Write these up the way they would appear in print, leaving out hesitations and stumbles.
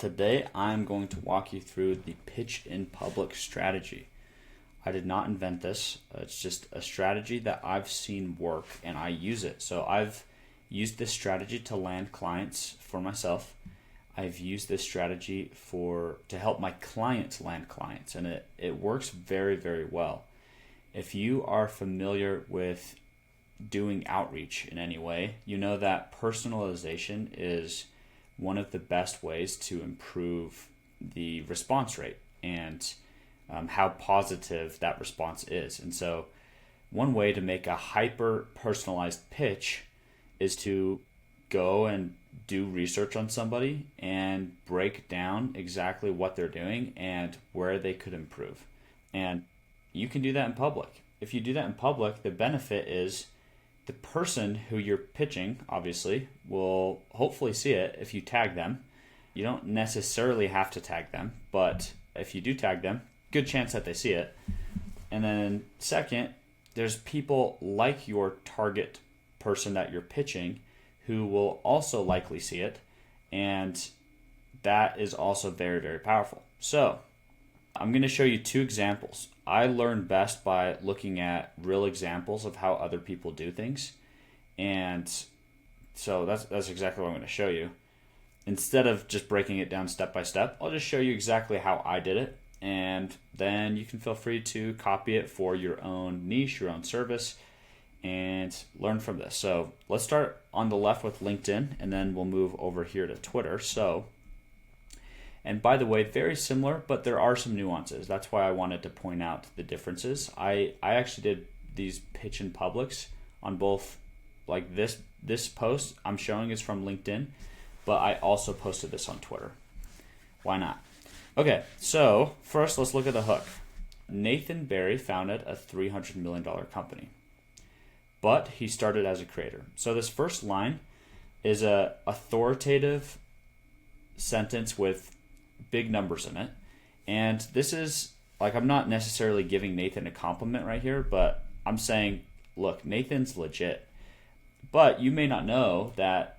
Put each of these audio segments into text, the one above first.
Today I'm going to walk you through the pitch in public strategy. I did not invent this. It's just a strategy that I've seen work and I use it. So I've used this strategy to land clients for myself. I've used this strategy to help my clients land clients, and it works very, very well. If you are familiar with doing outreach in any way, you know that personalization is one of the best ways to improve the response rate and how positive that response is. And so one way to make a hyper personalized pitch is to go and do research on somebody and break down exactly what they're doing and where they could improve. And you can do that in public. If you do that in public, the benefit is the person who you're pitching, obviously, will hopefully see it if you tag them. You don't necessarily have to tag them, but if you do tag them, good chance that they see it. And then second, there's people like your target person that you're pitching who will also likely see it, and that is also very, very powerful. So I'm going to show you two examples. I learn best by looking at real examples of how other people do things. And so that's exactly what I'm going to show you. Instead of just breaking it down step by step, I'll just show you exactly how I did it. And then you can feel free to copy it for your own niche, your own service, and learn from this. So let's start on the left with LinkedIn, and then we'll move over here to Twitter. And by the way, very similar, but there are some nuances. That's why I wanted to point out the differences. I actually did these pitch in publics on both, like this post I'm showing is from LinkedIn, but I also posted this on Twitter. Why not? Okay, so first let's look at the hook. Nathan Barry founded a $300 million company, but he started as a creator. So this first line is a authoritative sentence with big numbers in it. And this is, like, I'm not necessarily giving Nathan a compliment right here, but I'm saying, look, Nathan's legit. But you may not know that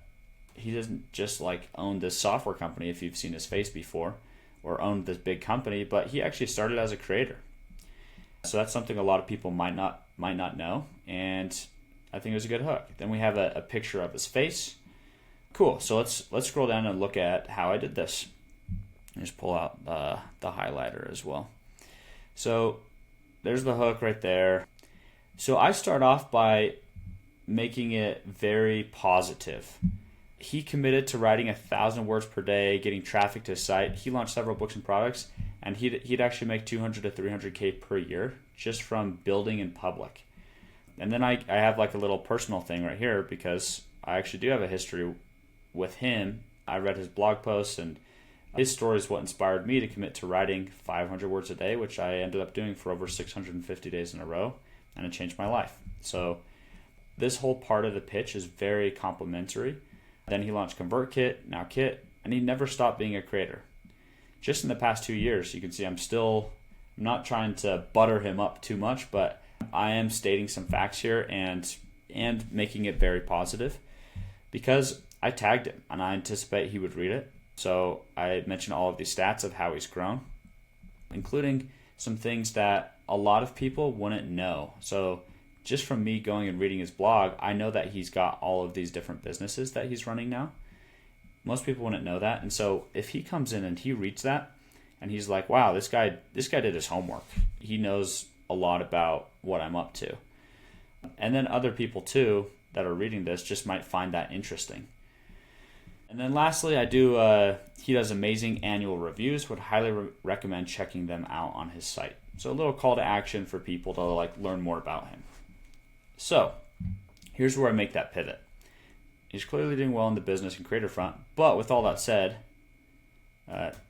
he doesn't just like own this software company if you've seen his face before, or owned this big company, but he actually started as a creator. So that's something a lot of people might not know, and I think it was a good hook. Then we have a picture of his face. Cool. So let's scroll down and look at how I did this. Just pull out the highlighter as well. So there's the hook right there. So I start off by making it very positive. He committed to writing 1,000 words per day, getting traffic to his site. He launched several books and products, and he'd actually make 200 to 300K per year just from building in public. And then I have like a little personal thing right here because I actually do have a history with him. I read his blog posts, and his story is what inspired me to commit to writing 500 words a day, which I ended up doing for over 650 days in a row, and it changed my life. So this whole part of the pitch is very complimentary. Then he launched ConvertKit, now Kit, and he never stopped being a creator. Just in the past 2 years, you can see I'm not trying to butter him up too much, but I am stating some facts here and making it very positive because I tagged him and I anticipate he would read it. So I mentioned all of these stats of how he's grown, including some things that a lot of people wouldn't know. So just from me going and reading his blog, I know that he's got all of these different businesses that he's running now. Most people wouldn't know that. And so if he comes in and he reads that and he's like, wow, this guy did his homework. He knows a lot about what I'm up to. And then other people too that are reading this just might find that interesting. And then lastly, he does amazing annual reviews. Would highly recommend checking them out on his site. So a little call to action for people to learn more about him. So here's where I make that pivot. He's clearly doing well in the business and creator front, but with all that said,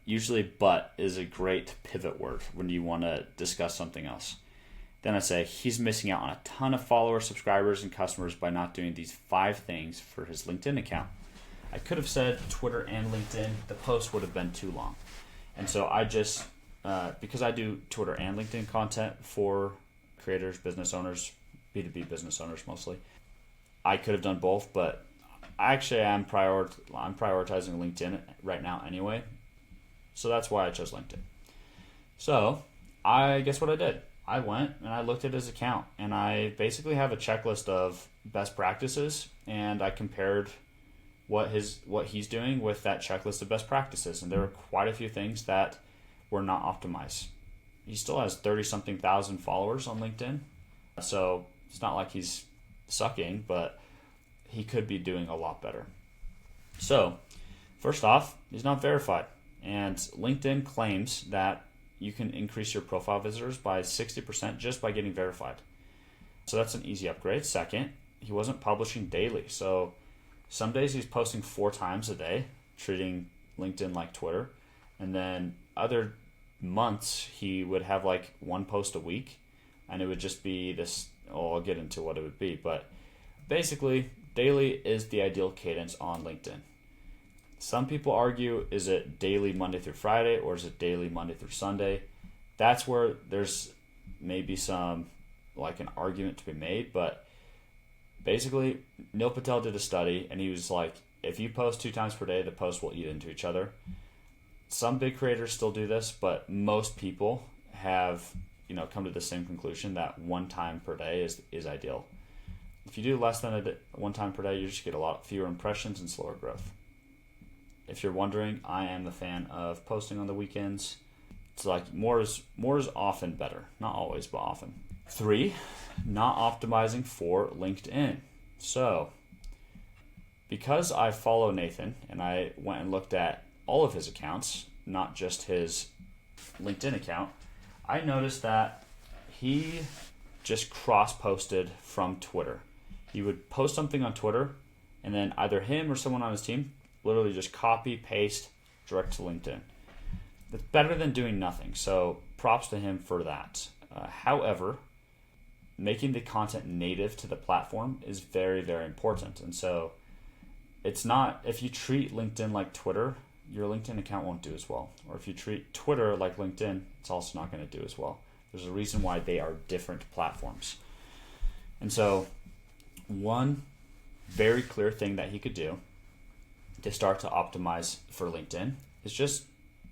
usually but is a great pivot word when you want to discuss something else. Then I say he's missing out on a ton of followers, subscribers, and customers by not doing these 5 things for his LinkedIn account. I could have said Twitter and LinkedIn. The post would have been too long. And so I just, because I do Twitter and LinkedIn content for creators, business owners, B2B business owners mostly, I could have done both, but actually I'm prioritizing LinkedIn right now anyway. So that's why I chose LinkedIn. So I guess what I did. I went and I looked at his account, and I basically have a checklist of best practices, and I compared what he's doing with that checklist of best practices, and there were quite a few things that were not optimized. He still has 30-something thousand followers on LinkedIn, so it's not like he's sucking, but he could be doing a lot better. So first off, he's not verified, and LinkedIn claims that you can increase your profile visitors by 60% just by getting verified. So that's an easy upgrade. Second, he wasn't publishing daily. So some days he's posting 4 times a day, treating LinkedIn like Twitter. And then other months he would have like 1 post a week, and it would just be this, I'll get into what it would be. But basically, daily is the ideal cadence on LinkedIn. Some people argue, is it daily Monday through Friday, or is it daily Monday through Sunday? That's where there's maybe some, like, an argument to be made. But basically, Neil Patel did a study, and he was like, if you post 2 times per day, the posts will eat into each other. Some big creators still do this, but most people have, come to the same conclusion that 1 time per day is ideal. If you do less than 1 time per day, you just get a lot fewer impressions and slower growth. If you're wondering, I am the fan of posting on the weekends. It's like more is often better. Not always, but often. 3, not optimizing for LinkedIn. So, because I follow Nathan and I went and looked at all of his accounts, not just his LinkedIn account, I noticed that he just cross-posted from Twitter. He would post something on Twitter, and then either him or someone on his team literally just copy, paste, direct to LinkedIn. It's better than doing nothing, so props to him for that. However, making the content native to the platform is very, very important. And so it's not, if you treat LinkedIn like Twitter, your LinkedIn account won't do as well. Or if you treat Twitter like LinkedIn, it's also not going to do as well. There's a reason why they are different platforms. And so one very clear thing that he could do to start to optimize for LinkedIn is just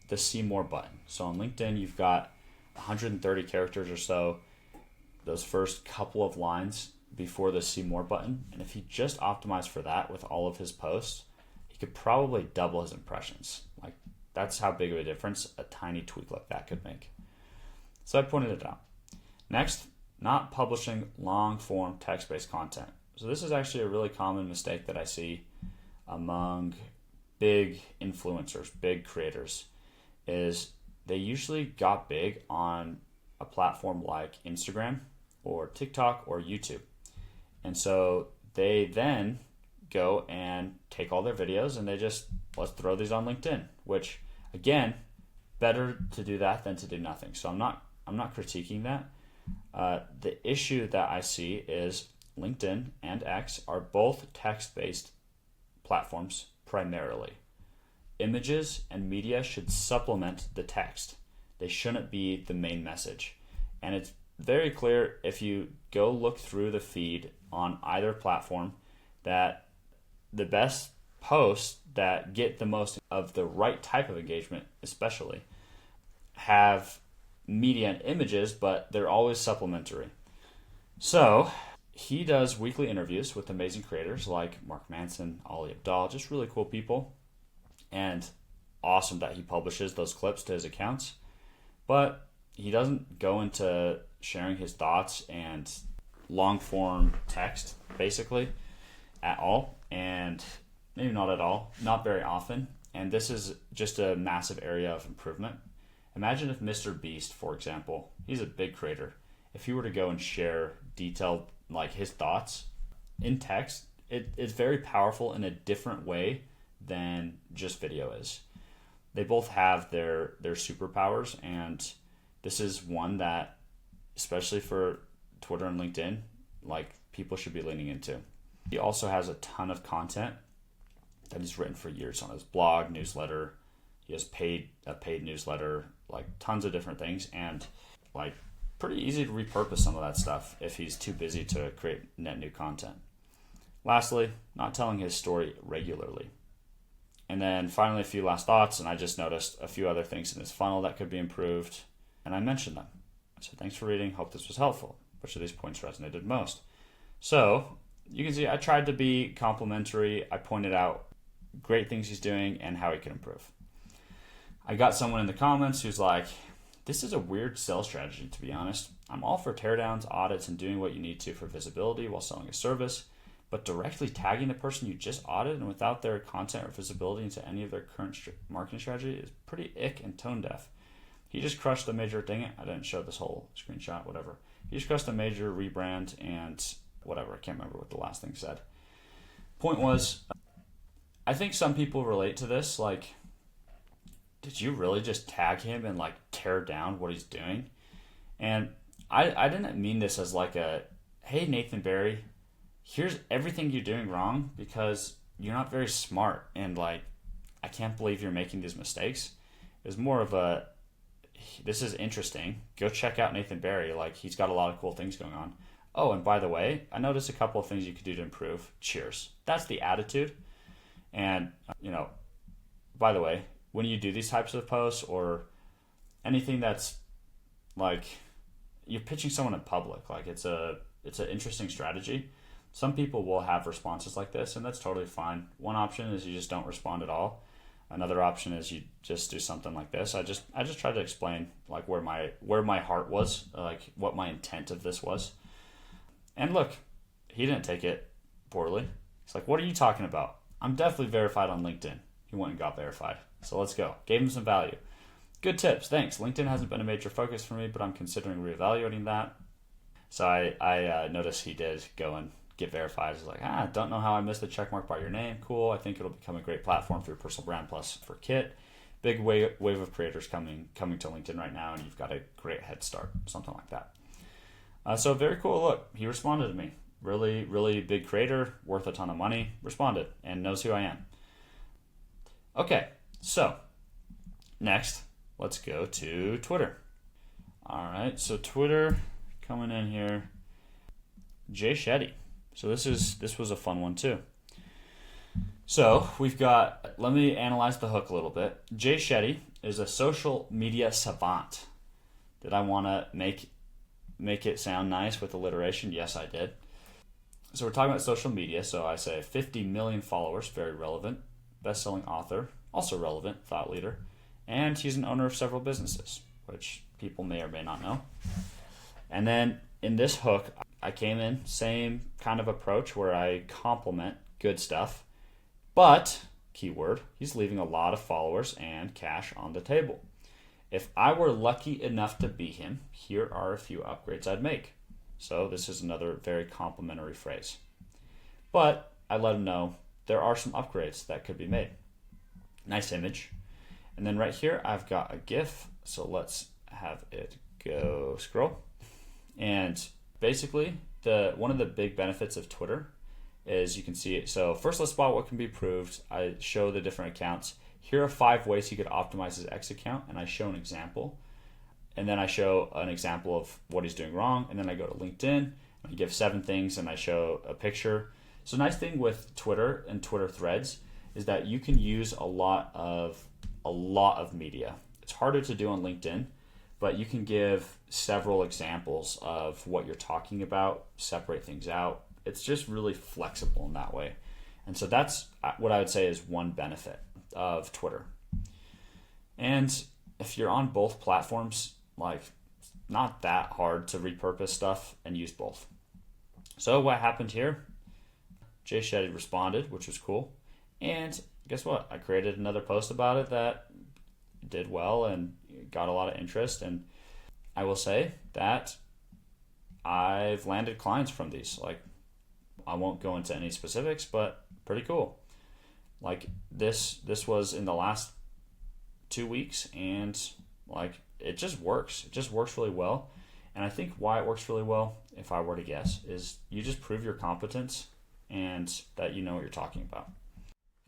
the see more button. So on LinkedIn, you've got 130 characters or so, those first couple of lines before the see more button. And if he just optimized for that with all of his posts, he could probably double his impressions. Like, that's how big of a difference a tiny tweak like that could make. So I pointed it out. Next, not publishing long form text-based content. So this is actually a really common mistake that I see among big influencers, big creators, is they usually got big on a platform like Instagram or TikTok or YouTube. And so they then go and take all their videos and they just, let's throw these on LinkedIn, which again, better to do that than to do nothing. So I'm not critiquing that. The issue that I see is LinkedIn and X are both text-based platforms primarily. Images and media should supplement the text. They shouldn't be the main message. And it's very clear if you go look through the feed on either platform that the best posts that get the most of the right type of engagement, especially, have media and images, but they're always supplementary. So he does weekly interviews with amazing creators like Mark Manson, Ali Abdaal, just really cool people. And awesome that he publishes those clips to his accounts. But he doesn't go into sharing his thoughts and long form text, basically, at all. And maybe not at all, not very often. And this is just a massive area of improvement. Imagine if Mr. Beast, for example, he's a big creator. If he were to go and share detailed, like his thoughts in text, it's very powerful in a different way than just video is. They both have their superpowers, and this is one that, especially for Twitter and LinkedIn, like, people should be leaning into. He also has a ton of content that he's written for years on his blog, newsletter. He has a paid newsletter, like tons of different things, and like pretty easy to repurpose some of that stuff if he's too busy to create net new content. Lastly, not telling his story regularly. And then finally, a few last thoughts, and I just noticed a few other things in this funnel that could be improved, and I mentioned them. I said, thanks for reading. Hope this was helpful. Which of these points resonated most? So you can see I tried to be complimentary. I pointed out great things he's doing and how he can improve. I got someone in the comments who's like, this is a weird sales strategy, to be honest. I'm all for teardowns, audits, and doing what you need to for visibility while selling a service, but directly tagging the person you just audited and without their content or visibility into any of their current marketing strategy is pretty ick and tone deaf. He just crushed a major, dang it, I didn't show this whole screenshot, whatever. He just crushed a major rebrand and whatever, I can't remember what the last thing said. Point was, I think some people relate to this, like, did you really just tag him and like tear down what he's doing? And I didn't mean this as like a, hey, Nathan Barry, here's everything you're doing wrong because you're not very smart and like, I can't believe you're making these mistakes. It was more of a, this is interesting. Go check out Nathan Barry. Like, he's got a lot of cool things going on. Oh, and by the way, I noticed a couple of things you could do to improve. Cheers. That's the attitude. And, by the way, when you do these types of posts or anything that's like you're pitching someone in public, like it's an interesting strategy. Some people will have responses like this, and that's totally fine. One option is you just don't respond at all. Another option is you just do something like this. I just tried to explain like where my heart was, like what my intent of this was. And look, he didn't take it poorly. He's like, what are you talking about? I'm definitely verified on LinkedIn. He went and got verified. So let's go. Gave him some value. Good tips. Thanks. LinkedIn hasn't been a major focus for me, but I'm considering reevaluating that. So I noticed he did go and get verified. He's like, don't know how I missed the check mark by your name. Cool. I think it'll become a great platform for your personal brand plus for Kit. Big wave of creators coming to LinkedIn right now, and you've got a great head start. Something like that. So very cool. Look, he responded to me. Really, really big creator, worth a ton of money. Responded and knows who I am. Okay, so next, let's go to Twitter. All right, so Twitter coming in here. Jay Shetty. So this was a fun one too. So we've got, let me analyze the hook a little bit. Jay Shetty is a social media savant. Did I want to make it sound nice with alliteration? Yes, I did. So we're talking about social media. So I say 50 million followers, very relevant. Best-selling author, also relevant, thought leader. And he's an owner of several businesses, which people may or may not know. And then in this hook, I came in, same kind of approach where I compliment good stuff. But, keyword, he's leaving a lot of followers and cash on the table. If I were lucky enough to be him, here are a few upgrades I'd make. So this is another very complimentary phrase. But I let him know there are some upgrades that could be made. Nice image. And then right here, I've got a GIF. So let's have it go scroll. And basically, one of the big benefits of Twitter is you can see it. So first, let's spot what can be improved. I show the different accounts. Here are 5 ways he could optimize his X account, and I show an example. And then I show an example of what he's doing wrong. And then I go to LinkedIn, and I give 7 things, and I show a picture. So nice thing with Twitter and Twitter threads is that you can use a lot of media. It's harder to do on LinkedIn, but you can give several examples of what you're talking about, separate things out. It's just really flexible in that way. And so that's what I would say is one benefit of Twitter. And if you're on both platforms, like, not that hard to repurpose stuff and use both. So what happened here? Jay Shetty responded, which was cool. And guess what? I created another post about it that did well and got a lot of interest. And I will say that I've landed clients from these. Like, I won't go into any specifics, but pretty cool. Like, this was in the last 2 weeks, and like, it just works. It just works really well. And I think why it works really well, if I were to guess, is you just prove your competence and that you know what you're talking about.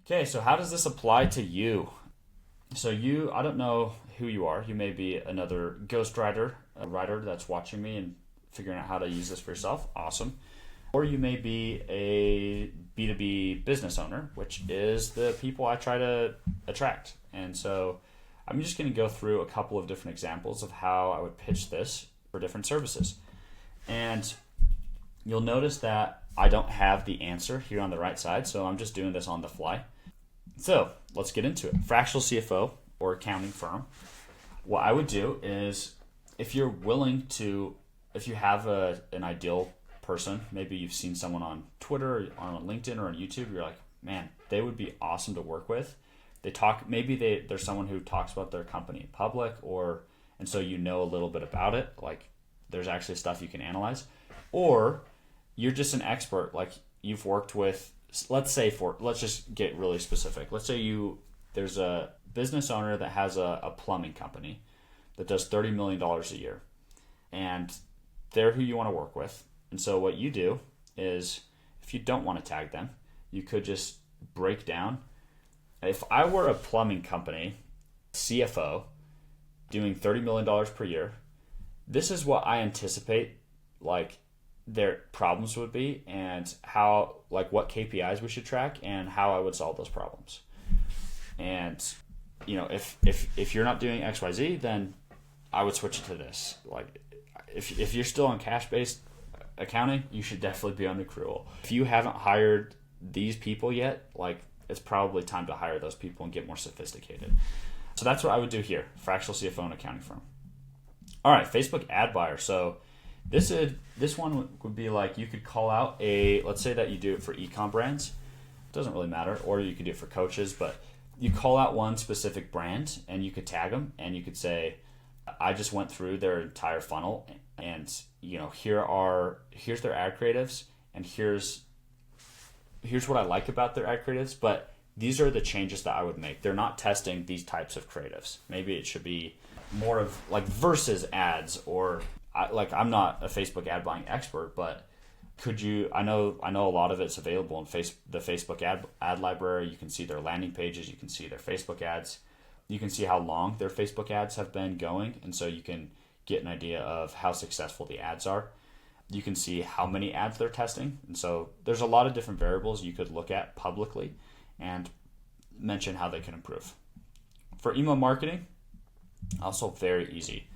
Okay, so how does this apply to you? So I don't know who you are. You may be another ghostwriter, a writer that's watching me and figuring out how to use this for yourself. Awesome. Or you may be a B2B business owner, which is the people I try to attract. And so I'm just going to go through a couple of different examples of how I would pitch this for different services. And you'll notice that I don't have the answer here on the right side, so I'm just doing this on the fly. So let's get into it. Fractional CFO or accounting firm. What I would do is, if you're willing to, if you have an ideal person, maybe you've seen someone on Twitter or on LinkedIn or on YouTube, you're like, man, they would be awesome to work with. They talk, maybe there's someone who talks about their company in public, and so you know a little bit about it, like there's actually stuff you can analyze. Or you're just an expert, like you've worked with, let's just get really specific. Let's say there's a business owner that has a plumbing company that does $30 million a year, and they're who you want to work with. And so what you do is, if you don't want to tag them, you could just break down. If I were a plumbing company CFO doing $30 million per year, this is what I anticipate like their problems would be, and how, like, what KPIs we should track and how I would solve those problems. And if you're not doing XYZ, then I would switch it to this. Like, if you're still on cash-based accounting, you should definitely be on accrual. If you haven't hired these people yet, like, it's probably time to hire those people and get more sophisticated. So that's what I would do here, fractional CFO and accounting firm. All right, Facebook ad buyer. So this one would be like, you could call out let's say that you do it for e-com brands. It doesn't really matter. Or you could do it for coaches, but you call out one specific brand and you could tag them and you could say, I just went through their entire funnel, and here's their ad creatives, and here's what I like about their ad creatives, but these are the changes that I would make. They're not testing these types of creatives. Maybe it should be more of like versus ads, or I'm not a Facebook ad buying expert, but I know a lot of it's available in the Facebook ad library. You can see their landing pages, you can see their Facebook ads, you can see how long their Facebook ads have been going, and so you can get an idea of how successful the ads are. You can see how many ads they're testing, and so there's a lot of different variables you could look at publicly and mention how they can improve. For email marketing, also very easy.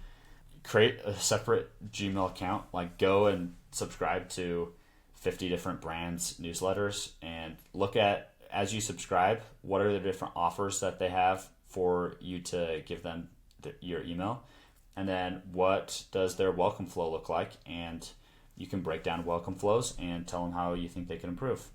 Create a separate Gmail account, like go and subscribe to 50 different brands' newsletters, and look at, as you subscribe, what are the different offers that they have for you to give them your email, and then what does their welcome flow look like, and you can break down welcome flows and tell them how you think they can improve.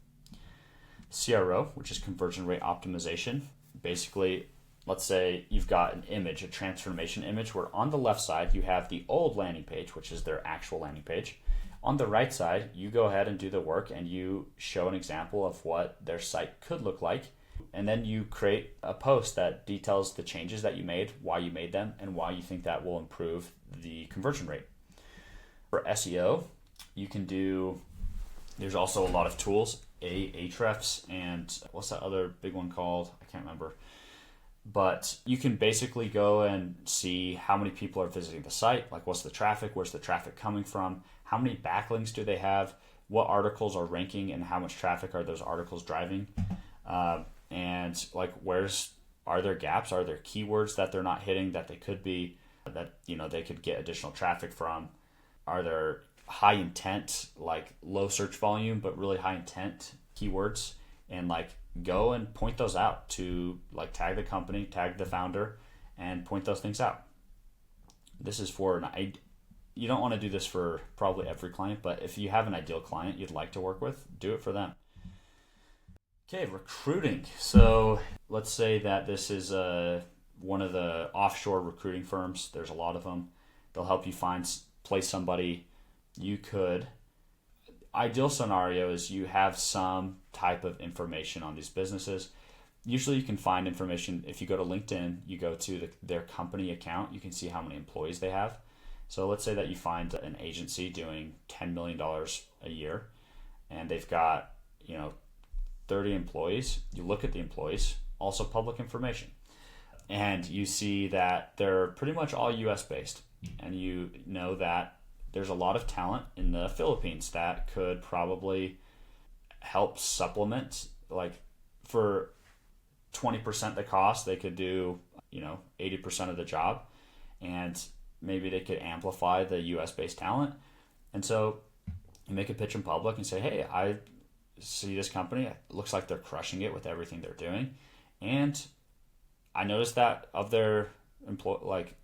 CRO, which is conversion rate optimization. Basically, let's say you've got an image, a transformation image, where on the left side you have the old landing page, which is their actual landing page. On the right side, you go ahead and do the work and you show an example of what their site could look like. And then you create a post that details the changes that you made, why you made them, and why you think that will improve the conversion rate. For SEO, there's also a lot of tools, Ahrefs, and what's that other big one called? I can't remember. But you can basically go and see how many people are visiting the site, like what's the traffic, where's the traffic coming from, how many backlinks do they have, what articles are ranking, and how much traffic are those articles driving, and like are there gaps, are there keywords that they're not hitting that they could be, that they could get additional traffic from, are there high intent, like low search volume but really high intent keywords, and like go and point those out to, like, tag the company, tag the founder, and point those things out. This is you don't want to do this for probably every client, but if you have an ideal client you'd like to work with, do it for them. Okay, recruiting. So let's say that this is one of the offshore recruiting firms. There's a lot of them. They'll help you place somebody. Ideal scenario is you have some type of information on these businesses. Usually you can find information if you go to LinkedIn, you go to their company account, you can see how many employees they have. So let's say that you find an agency doing $10 million a year and they've got 30 employees. You look at the employees, also public information, and you see that they're pretty much all US based, and you know that there's a lot of talent in the Philippines that could probably help supplement, like for 20% the cost, they could do, 80% of the job, and maybe they could amplify the US based talent. And so you make a pitch in public and say, hey, I see this company, it looks like they're crushing it with everything they're doing. And I noticed that of their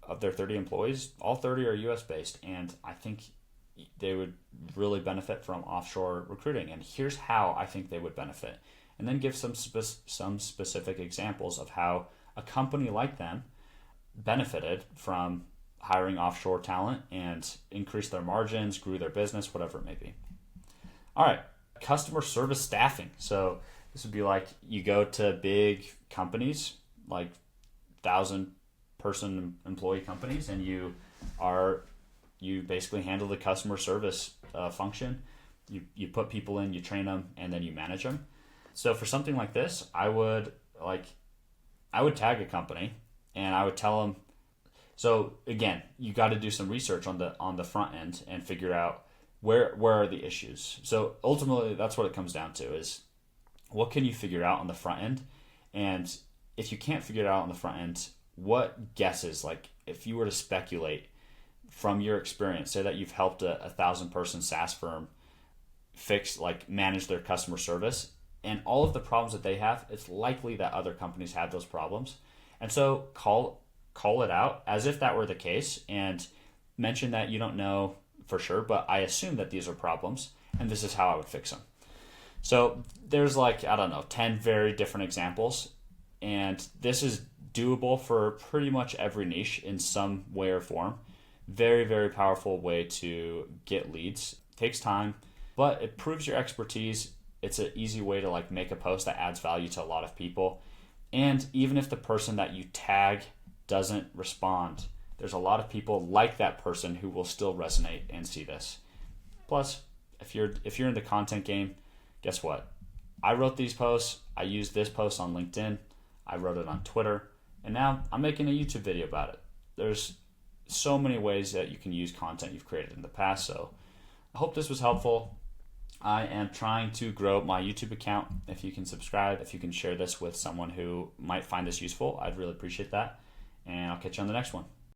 of their 30 employees, all 30 are US based, and I think they would really benefit from offshore recruiting. And here's how I think they would benefit. And then give some specific examples of how a company like them benefited from hiring offshore talent and increased their margins, grew their business, whatever it may be. All right, customer service staffing. So this would be like you go to big companies, like 1,000-person employee companies, and you basically handle the customer service function. You put people in, you train them, and then you manage them. So for something like this, I would tag a company and I would tell them. So again, you got to do some research on the front end and figure out where are the issues. So ultimately, that's what it comes down to: is what can you figure out on the front end, and if you can't figure it out on the front end, what guesses, like if you were to speculate from your experience, say that you've helped a 1,000-person SaaS firm manage their customer service, and all of the problems that they have, it's likely that other companies have those problems. And so call it out as if that were the case, and mention that you don't know for sure, but I assume that these are problems, and this is how I would fix them. So there's 10 very different examples, and this is doable for pretty much every niche in some way or form. Very, very powerful way to get leads. Takes time, but it proves your expertise. It's an easy way to make a post that adds value to a lot of people. And even if the person that you tag doesn't respond, there's a lot of people like that person who will still resonate and see this. Plus, if you're in the content game, guess what? I wrote these posts. I used this post on LinkedIn. I wrote it on Twitter. And now I'm making a YouTube video about it. There's so many ways that you can use content you've created in the past. So I hope this was helpful. I am trying to grow my YouTube account. If you can subscribe, if you can share this with someone who might find this useful, I'd really appreciate that. And I'll catch you on the next one.